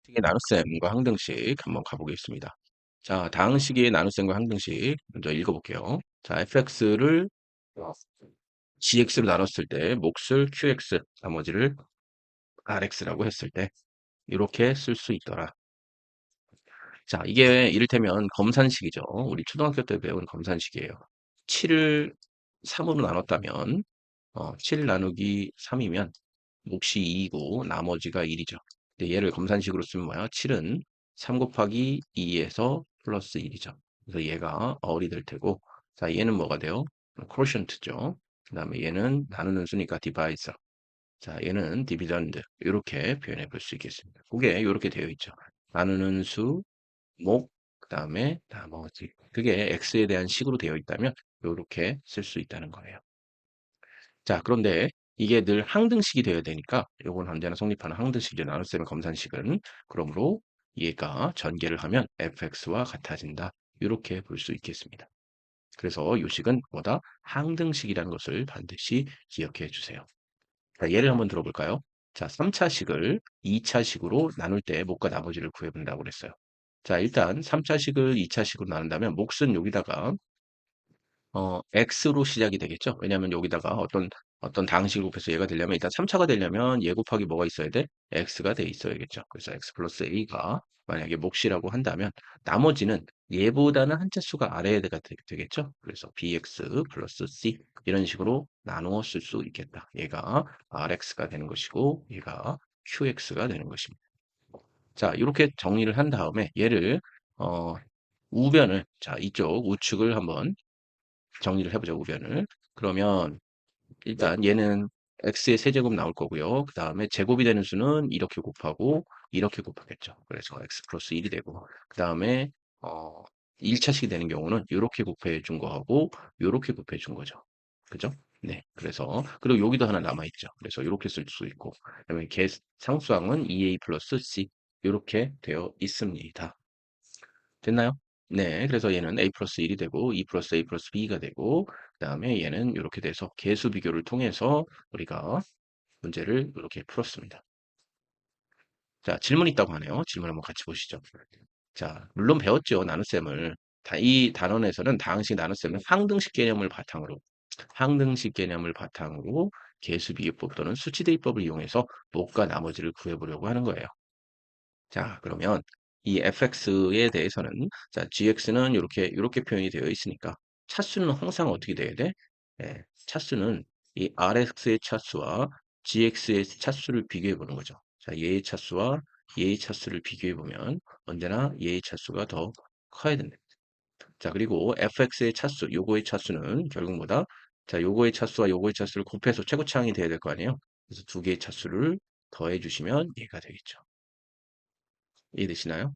식의 나눗셈과 항등식 한번 가보겠습니다. 자, 다항식의 나눗셈과 항등식 먼저 읽어볼게요. 자, fx를 gx로 나눴을 때 몫을 qx, 나머지를 rx라고 했을 때 이렇게 쓸 수 있더라. 자, 이게 이를테면 검산식이죠. 우리 초등학교 때 배운 검산식이에요. 7을 3으로 나눴다면 7 나누기 3이면 몫이 2이고 나머지가 1이죠. 근데 얘를 검산식으로 쓰면 뭐야? 7은 3 곱하기 2에서 플러스 1이죠. 그래서 얘가 어울이 될 테고, 자, 얘는 뭐가 돼요? quotient죠. 그 다음에 얘는 나누는 수니까 divisor. 자, 얘는 dividend. 이렇게 표현해 볼 수 있겠습니다. 그게 이렇게 되어 있죠. 나누는 수, 목, 그 다음에 나머지. 그게 x에 대한 식으로 되어 있다면 이렇게 쓸 수 있다는 거예요. 자, 그런데 이게 늘 항등식이 되어야 되니까 요건 언제나 성립하는 항등식이죠. 나눗셈의 검산식은. 그러므로 얘가 전개를 하면 fx와 같아진다. 이렇게 볼 수 있겠습니다. 그래서 요 식은 뭐다? 항등식이라는 것을 반드시 기억해 주세요. 자, 예를 한번 들어볼까요? 자, 3차식을 2차식으로 나눌 때 몫과 나머지를 구해본다고 그랬어요. 자, 일단 3차식을 2차식으로 나눈다면 몫은 여기다가 x로 시작이 되겠죠. 왜냐하면 여기다가 어떤 다항식을 곱해서 얘가 되려면 일단 3차가 되려면 얘 곱하기 뭐가 있어야 돼? x가 돼 있어야겠죠. 그래서 x 플러스 a가 만약에 몫이라고 한다면 나머지는 얘보다는 한 차수가 아래에 되겠죠. 그래서 bx 플러스 c 이런 식으로 나누어 쓸 수 있겠다. 얘가 rx가 되는 것이고 얘가 qx가 되는 것입니다. 자, 이렇게 정리를 한 다음에 얘를 어, 우변을 자 이쪽 우측을 한번 정리를 해보죠, 우변을. 그러면 일단 얘는 x의 세제곱 나올 거고요. 그 다음에 제곱이 되는 수는 이렇게 곱하고 이렇게 곱하겠죠. 그래서 x 플러스 1이 되고 그 다음에 어, 1차식이 되는 경우는 이렇게 곱해 준 거하고 이렇게 곱해 준 거죠. 그죠? 네. 그래서 그리고 여기도 하나 남아 있죠. 그래서 이렇게 쓸 수 있고 그다음에 상수항은 2a 플러스 c 이렇게 되어 있습니다. 됐나요? 네, 그래서 얘는 a 플러스 1이 되고 2 플러스 a 플러스 b가 되고 그 다음에 얘는 이렇게 돼서 계수 비교를 통해서 우리가 문제를 이렇게 풀었습니다. 자, 질문 있다고 하네요. 질문 한번 같이 보시죠. 자, 물론 배웠죠, 나눗셈을. 이 단원에서는 다항식 나눗셈은 항등식 개념을 바탕으로 계수비교법 또는 수치대입법을 이용해서 몫과 나머지를 구해보려고 하는 거예요. 자, 그러면 이 fx에 대해서는 자, gx는 이렇게 표현이 되어 있으니까 차수는 항상 어떻게 돼야 돼? 예, 차수는 이 rx의 차수와 gx의 차수를 비교해 보는 거죠. 자, 얘의 차수와 얘의 차수를 비교해 보면 언제나 얘의 차수가 더 커야 된다. 자, 그리고 fx의 차수, 요거의 차수는 결국 뭐다? 자, 요거의 차수와 요거의 차수를 곱해서 최고차항이 돼야 될 거 아니에요? 그래서 두 개의 차수를 더해 주시면 얘가 되겠죠. 이해되시나요?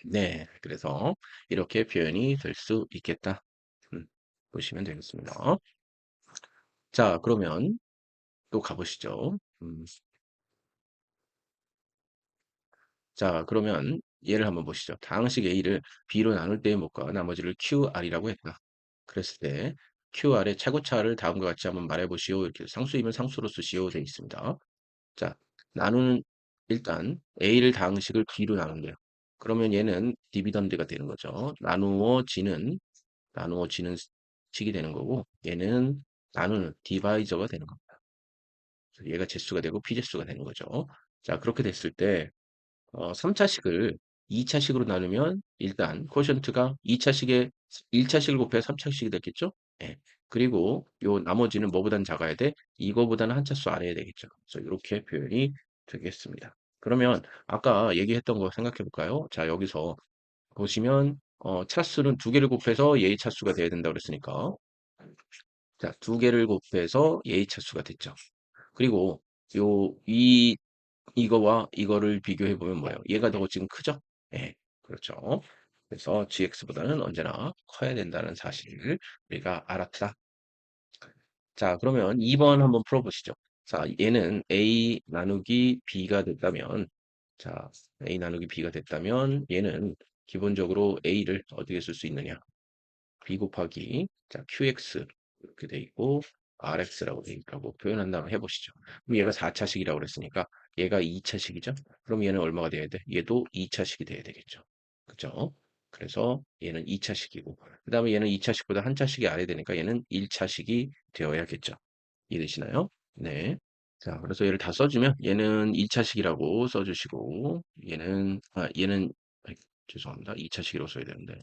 네, 그래서 이렇게 표현이 될 수 있겠다. 음, 보시면 되겠습니다. 자, 그러면 또 가보시죠. 자, 그러면 얘를 한번 보시죠. 다항식 A를 B로 나눌 때의 몫과 나머지를 QR이라고 했다. 그랬을 때 QR의 차고차를 다음과 같이 한번 말해보시오. 이렇게 상수이면 상수로 쓰시오 되어 있습니다. 자, 나누는 일단 A를 다항식을 B로 나눈대요. 그러면 얘는 디비던드가 되는 거죠. 나누어지는 식이 되는 거고 얘는 나누는 디바이저가 되는 겁니다. 그래서 얘가 제수가 되고 피제수가 되는 거죠. 자, 그렇게 됐을 때 3차식을 2차식으로 나누면 일단 코션트가 2차식에 1차식을 곱해 3차식이 됐겠죠? 예. 그리고 요 나머지는 뭐보다는 작아야 돼? 이거보다는 한 차수 아래야 되겠죠. 그래서 이렇게 표현이 되겠습니다. 그러면 아까 얘기했던 거 생각해 볼까요? 자, 여기서 보시면 차수는 두 개를 곱해서 얘의 차수가 돼야 된다고 그랬으니까 자, 두 개를 곱해서 얘의 차수가 됐죠. 그리고 이거와 이거를 비교해 보면 뭐예요? 얘가 더 지금 크죠? 예, 그렇죠. 그래서 gx보다는 언제나 커야 된다는 사실을 우리가 알았다. 자, 그러면 2번 한번 풀어보시죠. 자, 얘는 a 나누기 b가 됐다면 자, a 나누기 b가 됐다면 얘는 기본적으로 a를 어떻게 쓸 수 있느냐? b 곱하기 자 qx 이렇게 돼 있고 RX라고 되니까고 표현한 다음에 해보시죠. 그럼 얘가 4차식이라고 그랬으니까 얘가 2차식이죠? 그럼 얘는 얼마가 돼야 돼? 얘도 2차식이 돼야 되겠죠. 그죠? 그래서 얘는 2차식이고 그 다음에 얘는 2차식보다 한 차식이 아래야 되니까 얘는 1차식이 되어야겠죠. 이해되시나요? 네. 자, 그래서 얘를 다 써주면 얘는 1차식이라고 써주시고 얘는 아이, 죄송합니다. 2차식이라고 써야 되는데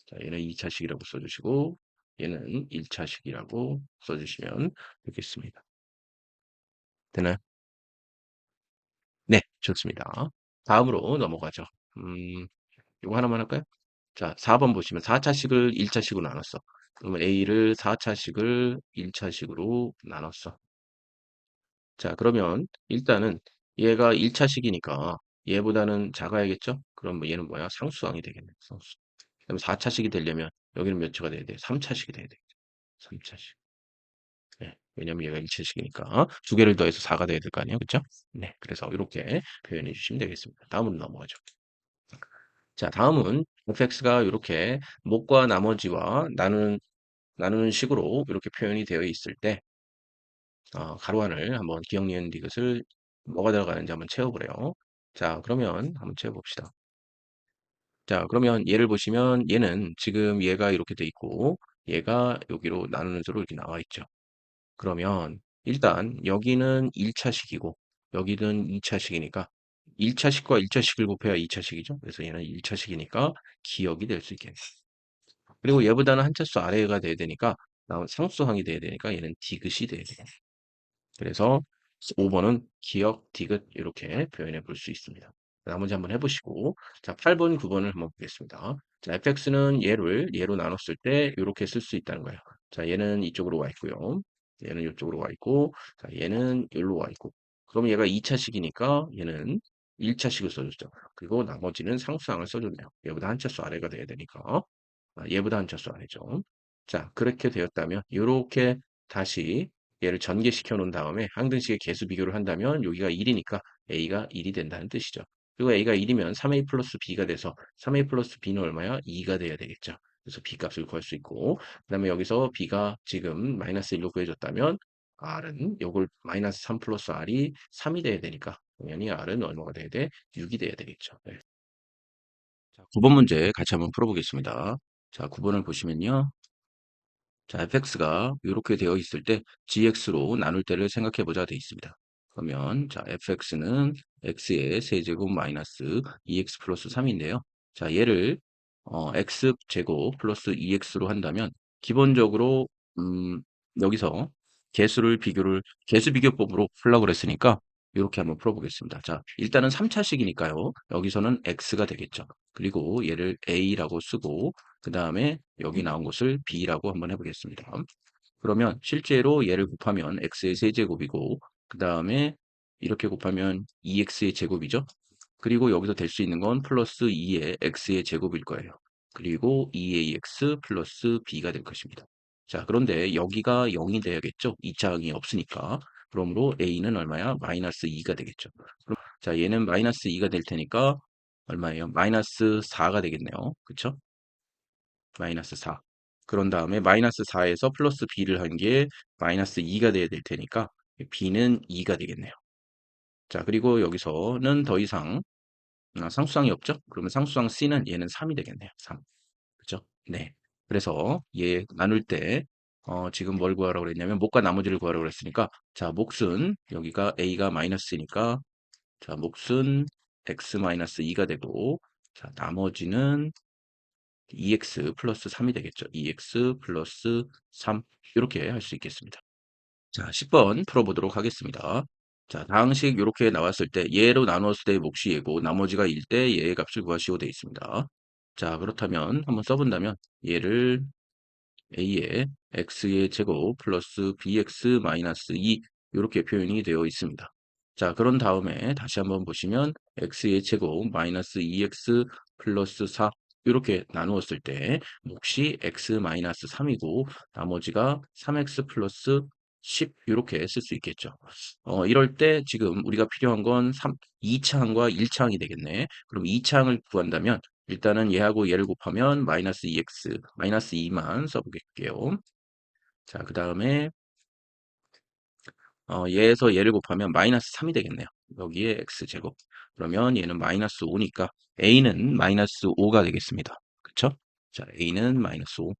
자, 얘는 2차식이라고 써주시고 얘는 1차식이라고 써주시면 되겠습니다. 되나요? 네, 좋습니다. 다음으로 넘어가죠. 음, 이거 하나만 할까요? 자, 4번 보시면 4차식을 1차식으로 나눴어. 그러면 A를 4차식을 1차식으로 나눴어. 자, 그러면 일단은 얘가 1차식이니까 얘보다는 작아야겠죠? 그럼 뭐 얘는 뭐야? 상수항이 되겠네. 상수. 그럼 4차식이 되려면 여기는 몇 초가 돼야 돼? 3차식이 돼야 돼. 3차식. 네. 왜냐면 얘가 1차식이니까 두 개를 더해서 4가 돼야 될 거 아니에요. 그쵸? 네. 그래서 이렇게 표현해 주시면 되겠습니다. 다음으로 넘어가죠. 자, 다음은 fx가 이렇게 목과 나머지와 나누는 식으로 이렇게 표현이 되어 있을 때 가로안을 한번 기억, 니은, 디귿을 뭐가 들어가는지 한번 채워보래요. 자, 그러면 한번 채워봅시다. 자, 그러면 얘를 보시면 얘는 지금 얘가 이렇게 돼 있고 얘가 여기로 나누는 수로 이렇게 나와 있죠. 그러면 일단 여기는 1차식이고 여기는 2차식이니까 1차식과 1차식을 곱해야 2차식이죠. 그래서 얘는 1차식이니까 기억이 될 수 있겠네. 그리고 얘보다는 한 차수 아래가 돼야 되니까 상수항이 돼야 되니까 얘는 디귿이 돼야 돼요. 그래서 5번은 기억, 디귿 이렇게 표현해 볼 수 있습니다. 나머지 한번 해보시고 자 8번, 9번을 한번 보겠습니다. 자 fx는 얘로 나눴을 때 이렇게 쓸 수 있다는 거예요. 자 얘는 이쪽으로 와 있고요. 얘는 이쪽으로 와 있고 자 얘는 여기로 와 있고 그럼 얘가 2차식이니까 얘는 1차식을 써줬죠. 그리고 나머지는 상수항을 써줬네요. 얘보다 한 차수 아래가 돼야 되니까 얘보다 한 차수 아래죠. 자 그렇게 되었다면 이렇게 다시 얘를 전개시켜 놓은 다음에 항등식의 개수 비교를 한다면 여기가 1이니까 a가 1이 된다는 뜻이죠. 그리고 a가 1이면 3a 플러스 b가 돼서 3a 플러스 b는 얼마야? 2가 돼야 되겠죠. 그래서 b 값을 구할 수 있고 그 다음에 여기서 b가 지금 마이너스 1로 구해줬다면 r은 요걸 마이너스 3 플러스 r이 3이 돼야 되니까 당연히 r은 얼마가 돼야 돼? 6이 돼야 되겠죠. 네. 자, 9번 문제 같이 한번 풀어보겠습니다. 자, 9번을 보시면요. 자, fx가 이렇게 되어 있을 때 gx로 나눌 때를 생각해 보자 되어 있습니다. 그러면 자, fx는 x의 세제곱 마이너스 2x 플러스 3인데요. 자, 얘를 x제곱 플러스 2x로 한다면 기본적으로 여기서 개수 비교법으로 풀라고 그랬으니까 이렇게 한번 풀어보겠습니다. 자, 일단은 3차식이니까요. 여기서는 x가 되겠죠. 그리고 얘를 a라고 쓰고 그 다음에 여기 나온 것을 b라고 한번 해보겠습니다. 그러면 실제로 얘를 곱하면 x의 세제곱이고 그 다음에 이렇게 곱하면 2x의 제곱이죠. 그리고 여기서 될 수 있는 건 플러스 2의 x의 제곱일 거예요. 그리고 2ax 플러스 b가 될 것입니다. 자, 그런데 여기가 0이 돼야겠죠? 2차항이 없으니까. 그러므로 a는 얼마야? 마이너스 2가 되겠죠. 자, 얘는 마이너스 2가 될 테니까 얼마예요? 마이너스 4가 되겠네요. 그쵸? 마이너스 4. 그런 다음에 마이너스 4에서 플러스 b를 한 게 마이너스 2가 돼야 될 테니까 b는 2가 되겠네요. 자, 그리고 여기서는 더 이상 상수항이 없죠? 그러면 상수항 c는 얘는 3이 되겠네요. 3. 그죠? 네. 그래서 얘 나눌 때 지금 뭘 구하라고 그랬냐면 목과 나머지를 구하라고 그랬으니까 자, 몫은 여기가 a가 마이너스니까 자, 몫은 x 마이너스 2가 되고 자, 나머지는 2x 플러스 3이 되겠죠. 2x 플러스 3 이렇게 할 수 있겠습니다. 자, 10번 풀어보도록 하겠습니다. 자, 다항식 이렇게 나왔을 때 얘로 나누었을 때 몫이 얘고 나머지가 1 때 얘의 값을 구하시오 되어 있습니다. 자, 그렇다면 한번 써본다면 얘를 a의 x의 제곱 플러스 bx 마이너스 2 이렇게 표현이 되어 있습니다. 자, 그런 다음에 다시 한번 보시면 x의 제곱 마이너스 2x 플러스 4 이렇게 나누었을 때 몫이 x 마이너스 3이고 나머지가 3x 플러스 10 이렇게 쓸 수 있겠죠. 이럴 때 지금 우리가 필요한 건 2차항과 1차항이 되겠네. 그럼 2차항을 구한다면 일단은 얘하고 얘를 곱하면 마이너스 2x, 마이너스 2만 써볼게요. 자, 그 다음에 얘에서 얘를 곱하면 마이너스 3이 되겠네요. 여기에 x제곱. 그러면 얘는 마이너스 5니까 a는 마이너스 5가 되겠습니다. 그쵸? 자, a는 마이너스 5.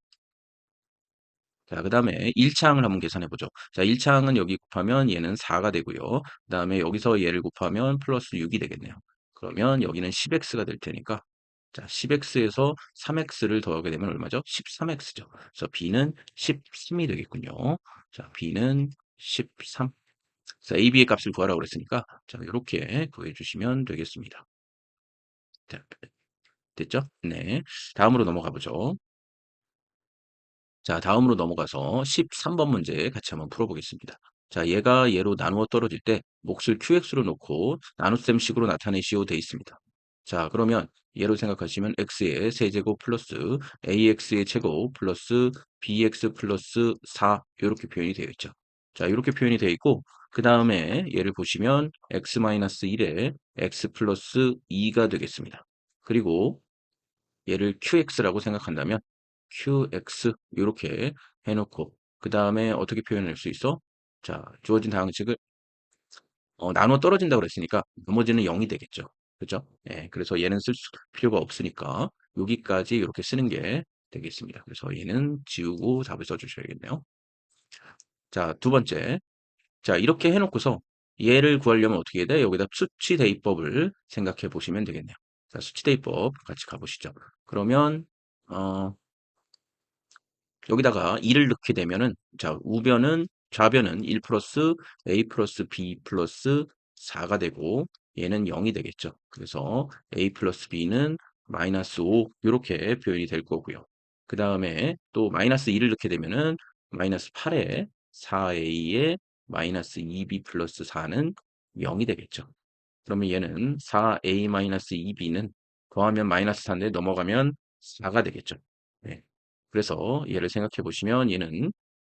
자, 그 다음에 1차항을 한번 계산해 보죠. 자, 1차항은 여기 곱하면 얘는 4가 되고요. 그 다음에 여기서 얘를 곱하면 플러스 6이 되겠네요. 그러면 여기는 10x가 될 테니까 자, 10x에서 3x를 더하게 되면 얼마죠? 13x죠. 그래서 b는 13이 되겠군요. 자, b는 13. 자, a, b의 값을 구하라고 그랬으니까 자, 이렇게 구해 주시면 되겠습니다. 자, 됐죠? 네. 다음으로 넘어가 보죠. 자, 다음으로 넘어가서 13번 문제 같이 한번 풀어보겠습니다. 자, 얘가 얘로 나누어 떨어질 때 몫을 QX로 놓고 나눗셈식으로 나타내시오 돼 있습니다. 자, 그러면 얘로 생각하시면 X의 세제곱 플러스 AX의 제곱 플러스 BX 플러스 4 이렇게 표현이 되어 있죠. 자, 이렇게 표현이 되어 있고 그 다음에 얘를 보시면 X-1에 X 플러스 2가 되겠습니다. 그리고 얘를 QX라고 생각한다면 QX 이렇게 해놓고 그 다음에 어떻게 표현할 수 있어? 자, 주어진 다항식을 나누어 떨어진다고 그랬으니까 나머지는 0이 되겠죠. 그죠? 예, 그래서 얘는 쓸 필요가 없으니까 여기까지 이렇게 쓰는 게 되겠습니다. 그래서 얘는 지우고 답을 써주셔야겠네요. 자, 두 번째. 자, 이렇게 해놓고서 얘를 구하려면 어떻게 해야 돼? 여기다 수치대입법을 생각해 보시면 되겠네요. 자, 수치대입법 같이 가보시죠. 그러면 어, 여기다가 2를 넣게 되면은 자 우변은 좌변은 1 플러스 a 플러스 b 플러스 4가 되고 얘는 0이 되겠죠. 그래서 a 플러스 b는 마이너스 5 이렇게 표현이 될 거고요. 그 다음에 또 마이너스 2를 넣게 되면은 마이너스 8에 4a에 마이너스 2b 플러스 4는 0이 되겠죠. 그러면 얘는 4a-2b는 더하면 마이너스 4인데 넘어가면 4가 되겠죠. 네. 그래서 얘를 생각해 보시면 얘는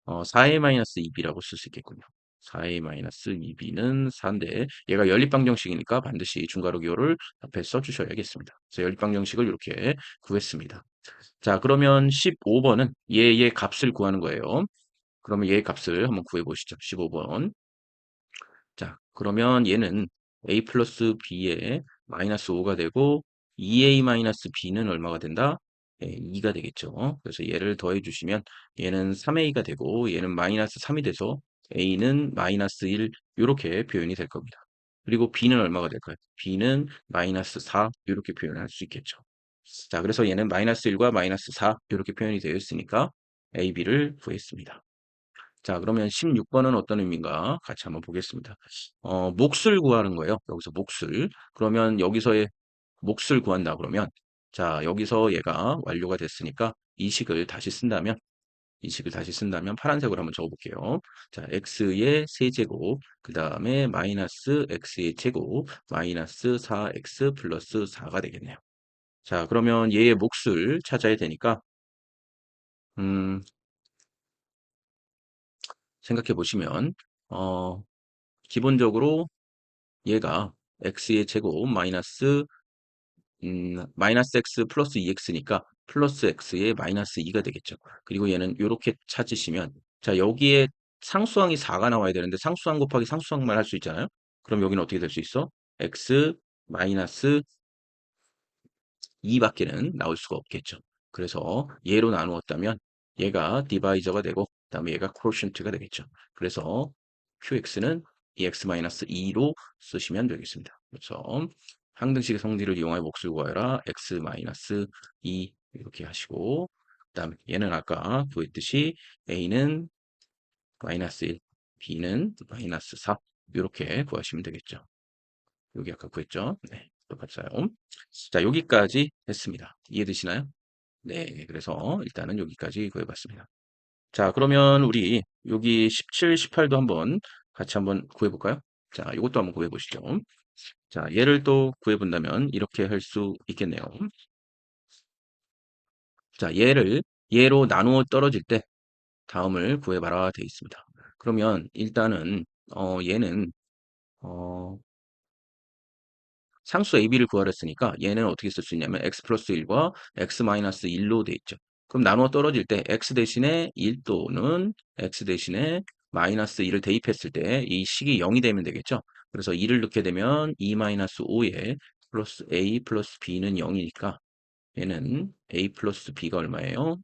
4a-2b라고 쓸 수 있겠군요. 4a-2b는 4인데 얘가 연립방정식이니까 반드시 중괄호 기호를 앞에 써주셔야겠습니다. 그래서 연립방정식을 이렇게 구했습니다. 자, 그러면 15번은 얘의 값을 구하는 거예요. 그러면 얘의 값을 한번 구해 보시죠. 15번. 자, 그러면 얘는 a 플러스 b에 마이너스 5가 되고 2a 마이너스 b는 얼마가 된다? 2가 되겠죠. 그래서 얘를 더해 주시면 얘는 3a가 되고 얘는 마이너스 3이 돼서 a는 마이너스 1 이렇게 표현이 될 겁니다. 그리고 b는 얼마가 될까요? b는 마이너스 4 이렇게 표현할 수 있겠죠. 자, 그래서 얘는 마이너스 1과 마이너스 4 이렇게 표현이 되어 있으니까 a, b를 구했습니다. 자, 그러면 16번은 어떤 의미인가 같이 한번 보겠습니다. 몫을 구하는 거예요. 여기서 몫을. 그러면 여기서의 몫을 구한다 그러면 자, 여기서 얘가 완료가 됐으니까 이식을 다시 쓴다면 파란색으로 한번 적어볼게요. 자, x의 세제곱, 그 다음에 마이너스 x의 제곱, 마이너스 4x 플러스 4가 되겠네요. 자, 그러면 얘의 몫을 찾아야 되니까 음, 생각해 보시면 기본적으로 얘가 x의 제곱 마이너스 x 플러스 2x니까 플러스 x의 마이너스 2가 되겠죠. 그리고 얘는 이렇게 찾으시면 자 여기에 상수항이 4가 나와야 되는데 상수항 곱하기 상수항만 할 수 있잖아요. 그럼 여기는 어떻게 될 수 있어? x 마이너스 2밖에는 나올 수가 없겠죠. 그래서 얘로 나누었다면 얘가 디바이저가 되고 그다음에 얘가 코션트가 되겠죠. 그래서 qx는 2x-2로 쓰시면 되겠습니다. 그래서 항등식의 성질을 이용하여 몫을 구하여라 x-2 이렇게 하시고 그다음에 얘는 아까 구했듯이 a는 마이너스 1, b는 마이너스 4 이렇게 구하시면 되겠죠. 여기 아까 구했죠? 네, 똑같아요. 자, 여기까지 했습니다. 이해되시나요? 네, 그래서 일단은 여기까지 구해봤습니다. 자, 그러면 우리 여기 17, 18도 한번 같이 한번 구해볼까요? 자, 이것도 한번 구해보시죠. 자, 얘를 또 구해본다면 이렇게 할 수 있겠네요. 자, 얘로 나누어 떨어질 때 다음을 구해봐라 되어 있습니다. 그러면 일단은 얘는 어, 상수 AB를 구하랬으니까 얘는 어떻게 쓸 수 있냐면 x 플러스 1과 x 마이너스 1로 돼 있죠. 그럼 나누어 떨어질 때 x 대신에 1 또는 x 대신에 마이너스 2를 대입했을 때 이 식이 0이 되면 되겠죠. 그래서 2를 넣게 되면 2 마이너스 5에 플러스 a 플러스 b는 0이니까 얘는 a 플러스 b가 얼마예요?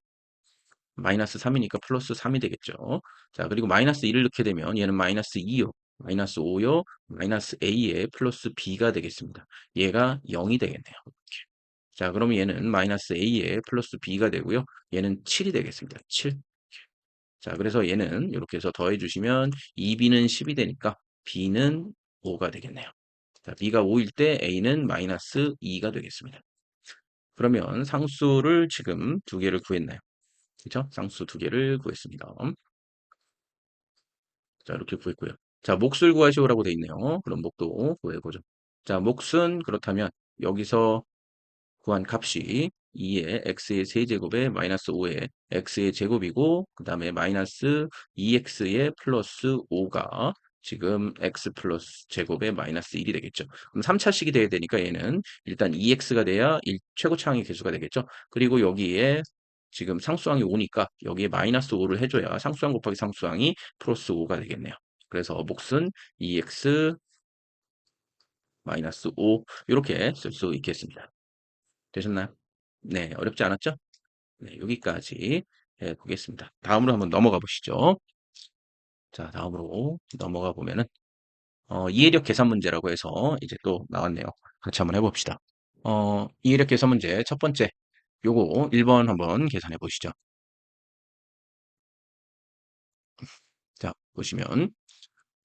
마이너스 3이니까 플러스 3이 되겠죠. 자, 그리고 마이너스 1을 넣게 되면 얘는 마이너스 2요. 마이너스 5요. 마이너스 a에 플러스 b가 되겠습니다. 얘가 0이 되겠네요. 자, 그러면 얘는 마이너스 a에 플러스 b가 되고요. 얘는 7이 되겠습니다. 7. 자, 그래서 얘는 이렇게 해서 더해 주시면 2b는 10이 되니까 b는 5가 되겠네요. 자, b가 5일 때 a는 마이너스 2가 되겠습니다. 그러면 상수를 지금 두 개를 구했나요? 그죠? 상수 두 개를 구했습니다. 자, 이렇게 구했고요. 자, 몫을 구하시오라고 돼 있네요. 그럼 몫도 구해보죠. 자, 몫은 그렇다면 여기서 구한 값이 2의 x의 세제곱에 마이너스 5의 x의 제곱이고 그 다음에 마이너스 2x의 플러스 5가 지금 x 플러스 제곱에 마이너스 1이 되겠죠. 그럼 3차식이 돼야 되니까 얘는 일단 2x가 돼야 최고차항의 개수가 되겠죠. 그리고 여기에 지금 상수항이 5니까 여기에 마이너스 5를 해줘야 상수항 곱하기 상수항이 플러스 5가 되겠네요. 그래서 몫은 2x 마이너스 5 이렇게 쓸 수 있겠습니다. 되셨나요? 네, 어렵지 않았죠? 네, 여기까지 보겠습니다. 다음으로 한번 넘어가 보시죠. 자, 다음으로 넘어가 보면은 이해력 계산 문제라고 해서 이제 또 나왔네요. 같이 한번 해봅시다. 이해력 계산 문제 첫 번째 요거 1번 한번 계산해 보시죠. 자, 보시면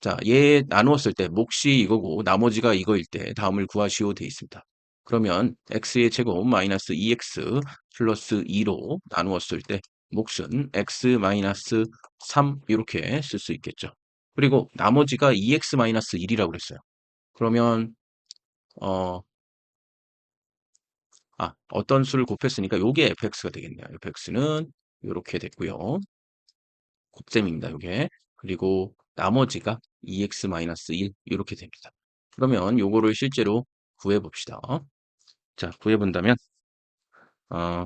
자, 얘 나누었을 때 몫이 이거고 나머지가 이거일 때 다음을 구하시오 되어 있습니다. 그러면 x의 제곱 마이너스 2x 플러스 2로 나누었을 때 몫은 x 마이너스 3 이렇게 쓸 수 있겠죠. 그리고 나머지가 2x 마이너스 1이라고 그랬어요. 그러면 어, 어떤 수를 곱했으니까 요게 fx가 되겠네요. fx는 이렇게 됐고요. 곱셈입니다. 요게. 그리고 나머지가 2x-1 이렇게 됩니다. 그러면 요거를 실제로 구해 봅시다. 자, 구해 본다면 어,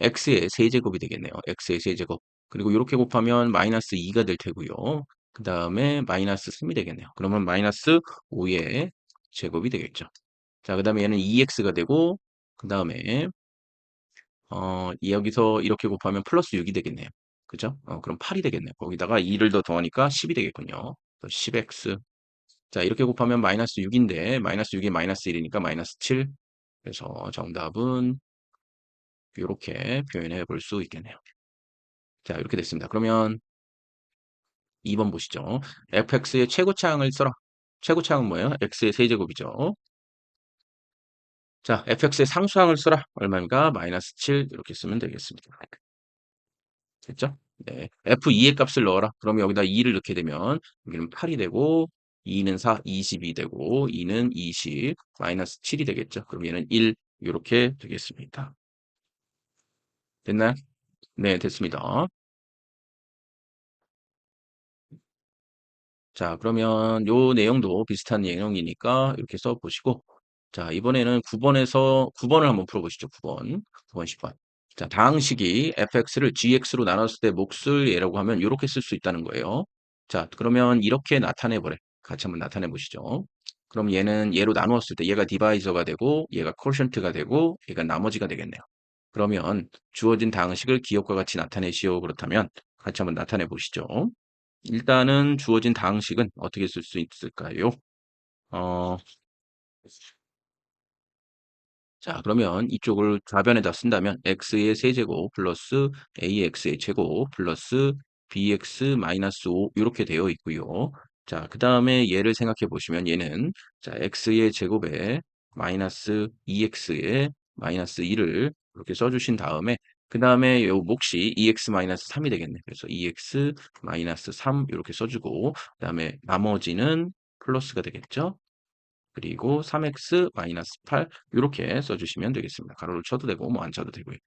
x의 세제곱이 되겠네요. x의 세제곱. 그리고 이렇게 곱하면 마이너스 2가 될 테고요. 그 다음에 마이너스 3이 되겠네요. 그러면 마이너스 5의 제곱이 되겠죠. 자, 그 다음에 얘는 2x가 되고 그 다음에 여기서 이렇게 곱하면 플러스 6이 되겠네요. 그죠? 그럼 8이 되겠네요. 거기다가 2를 더 더하니까 10이 되겠군요. 10x. 자, 이렇게 곱하면 마이너스 6인데, 마이너스 6이 마이너스 1이니까 마이너스 7. 그래서 정답은 이렇게 표현해 볼 수 있겠네요. 자, 이렇게 됐습니다. 그러면 2번 보시죠. fx의 최고차항을 써라. 최고차항은 뭐예요? x의 세제곱이죠. 자, fx의 상수항을 써라. 얼마인가? 마이너스 7 이렇게 쓰면 되겠습니다. 됐죠? 네. F2의 값을 넣어라. 그러면 여기다 2를 넣게 되면 여기는 8이 되고 2는 4, 22 되고 2는 20, 마이너스 7이 되겠죠. 그럼 얘는 1 이렇게 되겠습니다. 됐나요? 네, 됐습니다. 자, 그러면 요 내용도 비슷한 내용이니까 이렇게 써보시고 자, 이번에는 9번을 한번 풀어보시죠. 9번, 9번, 10번. 자, 다항식이 fx를 gx로 나눴을 때 몫을 얘라고 하면 이렇게 쓸 수 있다는 거예요. 자, 그러면 이렇게 나타내 보래. 같이 한번 나타내 보시죠. 그럼 얘는 얘로 나누었을 때 얘가 디바이저가 되고 얘가 콜션트가 되고 얘가 나머지가 되겠네요. 그러면 주어진 다항식을 기억과 같이 나타내시오. 그렇다면 같이 한번 나타내 보시죠. 일단은 주어진 다항식은 어떻게 쓸 수 있을까요? 어, 자, 그러면 이쪽을 좌변에다 쓴다면 x의 세제곱 플러스 ax의 제곱 플러스 bx 마이너스 5 이렇게 되어 있고요. 자, 그 다음에 얘를 생각해 보시면 얘는 자, x의 제곱에 마이너스 2x의 마이너스 1을 이렇게 써주신 다음에 그 다음에 요 몫이 2x 마이너스 3이 되겠네. 그래서 2x 마이너스 3 이렇게 써주고 그 다음에 나머지는 플러스가 되겠죠. 그리고 3x-8 이렇게 써주시면 되겠습니다. 가로를 쳐도 되고 뭐 안 쳐도 되고요.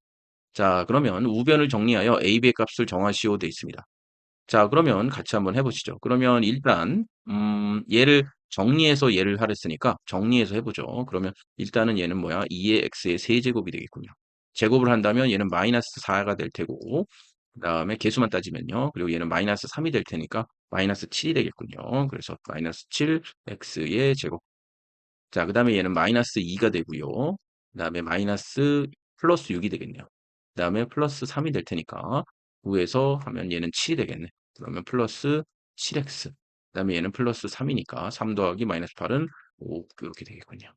자, 그러면 우변을 정리하여 a, b의 값을 정하시오 되어 있습니다. 자, 그러면 같이 한번 해보시죠. 그러면 일단 얘를 정리해서 얘를 하랬으니까 정리해서 해보죠. 그러면 일단은 얘는 뭐야? 2의 x의 세제곱이 되겠군요. 제곱을 한다면 얘는 마이너스 4가 될 테고 그 다음에 개수만 따지면요. 그리고 얘는 마이너스 3이 될 테니까 마이너스 7이 되겠군요. 그래서 마이너스 7 x의 제곱. 자, 그 다음에 얘는 마이너스 2가 되고요. 그 다음에 마이너스 플러스 6이 되겠네요. 그 다음에 플러스 3이 될 테니까 9에서 하면 얘는 7이 되겠네. 그러면 플러스 7x. 그 다음에 얘는 플러스 3이니까 3 더하기 마이너스 8은 5 이렇게 되겠군요.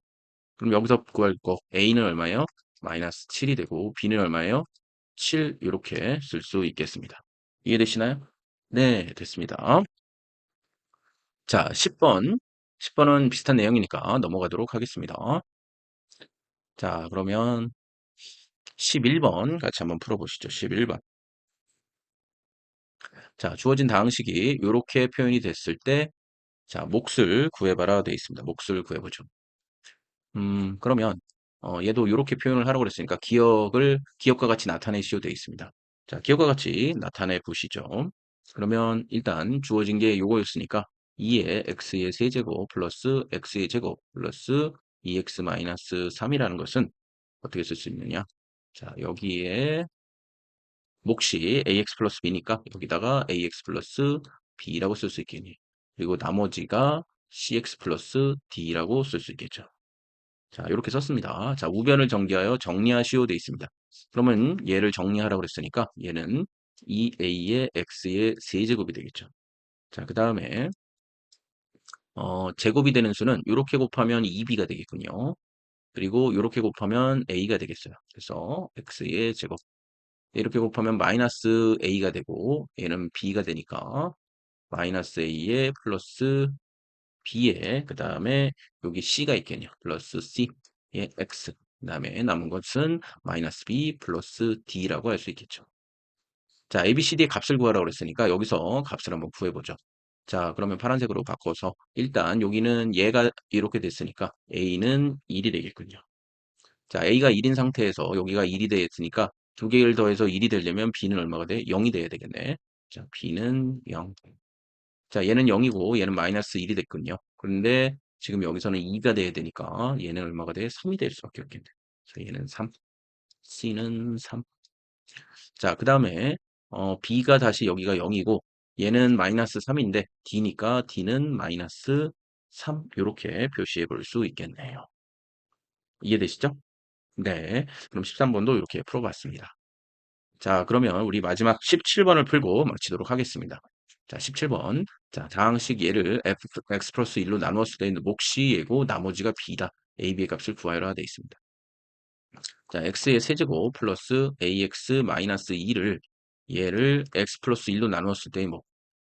그럼 여기서 구할 거 A는 얼마예요? 마이너스 7이 되고 B는 얼마예요? 7 이렇게 쓸 수 있겠습니다. 이해되시나요? 네, 됐습니다. 자, 10번. 10번은 비슷한 내용이니까 넘어가도록 하겠습니다. 자, 그러면 11번 같이 한번 풀어보시죠. 11번. 자, 주어진 다항식이 이렇게 표현이 됐을 때, 자, 몫을 구해봐라 되어 있습니다. 몫을 구해보죠. 그러면 얘도 이렇게 표현을 하라고 그랬으니까 기억과 같이 나타내시오 되어 있습니다. 자, 기억과 같이 나타내 보시죠. 그러면 일단 주어진 게 요거였으니까 2의 x의 세제곱 플러스 x의 제곱 플러스 2x 마이너스 3이라는 것은 어떻게 쓸 수 있느냐? 자, 여기에 몫이 ax 플러스 b니까 여기다가 ax 플러스 b라고 쓸 수 있겠니? 그리고 나머지가 cx 플러스 d라고 쓸 수 있겠죠. 자, 이렇게 썼습니다. 자, 우변을 정리하여 정리하시오 돼 있습니다. 그러면 얘를 정리하라고 그랬으니까 얘는 2a의 x의 세제곱이 되겠죠. 자, 그 다음에 제곱이 되는 수는 이렇게 곱하면 2b가 되겠군요. 그리고 이렇게 곱하면 a가 되겠어요. 그래서 x의 제곱. 이렇게 곱하면 마이너스 a가 되고 얘는 b가 되니까 마이너스 a의 플러스 b에 그 다음에 여기 c가 있겠네요. 플러스 c의 x. 그 다음에 남은 것은 마이너스 b 플러스 d라고 할 수 있겠죠. 자, a, b, c, d의 값을 구하라고 그랬으니까 여기서 값을 한번 구해보죠. 자, 그러면 파란색으로 바꿔서 일단 여기는 얘가 이렇게 됐으니까 a는 1이 되겠군요. 자, a가 1인 상태에서 여기가 1이 되었으니까 두 개를 더해서 1이 되려면 b는 얼마가 돼? 0이 돼야 되겠네. 자, b는 0. 자, 얘는 0이고 얘는 마이너스 1이 됐군요. 그런데 지금 여기서는 2가 돼야 되니까 얘는 얼마가 돼? 3이 될 수밖에 없겠네. 자, 얘는 3, C는 3. 자, 그 다음에 B가 다시 여기가 0이고 얘는 마이너스 3인데 D니까 D는 마이너스 3 이렇게 표시해 볼 수 있겠네요. 이해되시죠? 네. 그럼 13번도 이렇게 풀어봤습니다. 자, 그러면 우리 마지막 17번을 풀고 마치도록 하겠습니다. 자, 17번. 자, 다항식 얘를 x 플러스 1로 나누었을 때 몫이 얘고 나머지가 b다. a, b의 값을 구하여라 되어 있습니다. 자, x의 세제곱 플러스 ax 마이너스 2를 얘를 x 플러스 1로 나누었을 때의 몫.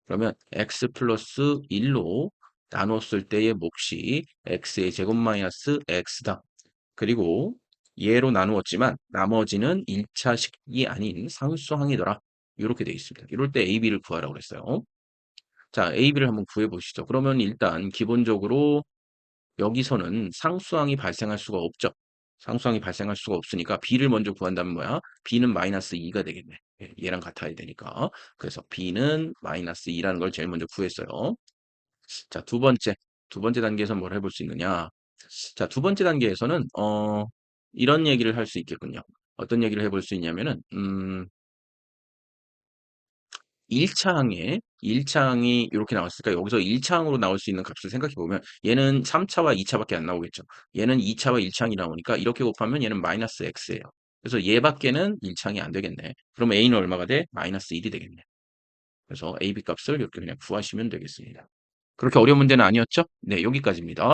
그러면 x 플러스 1로 나누었을 때의 몫이 x의 제곱 마이너스 x다. 그리고 얘로 나누었지만 나머지는 1차식이 아닌 상수항이더라. 이렇게 되어 있습니다. 이럴 때 a, b를 구하라고 그랬어요. 자, a, b를 한번 구해 보시죠. 그러면 일단 기본적으로 여기서는 상수항이 발생할 수가 없죠. 상수항이 발생할 수가 없으니까 b를 먼저 구한다면 뭐야? b는 마이너스 2가 되겠네. 예, 얘랑 같아야 되니까. 그래서 b는 마이너스 2라는 걸 제일 먼저 구했어요. 자, 두 번째 단계에서 뭘 해볼 수 있느냐? 자, 두 번째 단계에서는 이런 얘기를 할 수 있겠군요. 어떤 얘기를 해볼 수 있냐면은 1차항이 이렇게 나왔으니까 여기서 1차항으로 나올 수 있는 값을 생각해 보면 얘는 3차와 2차밖에 안 나오겠죠. 얘는 2차와 1차항이 나오니까 이렇게 곱하면 얘는 마이너스 x예요. 그래서 얘밖에는 1차항이 안 되겠네. 그럼 a는 얼마가 돼? 마이너스 1이 되겠네. 그래서 a, b 값을 이렇게 그냥 구하시면 되겠습니다. 그렇게 어려운 문제는 아니었죠? 네, 여기까지입니다.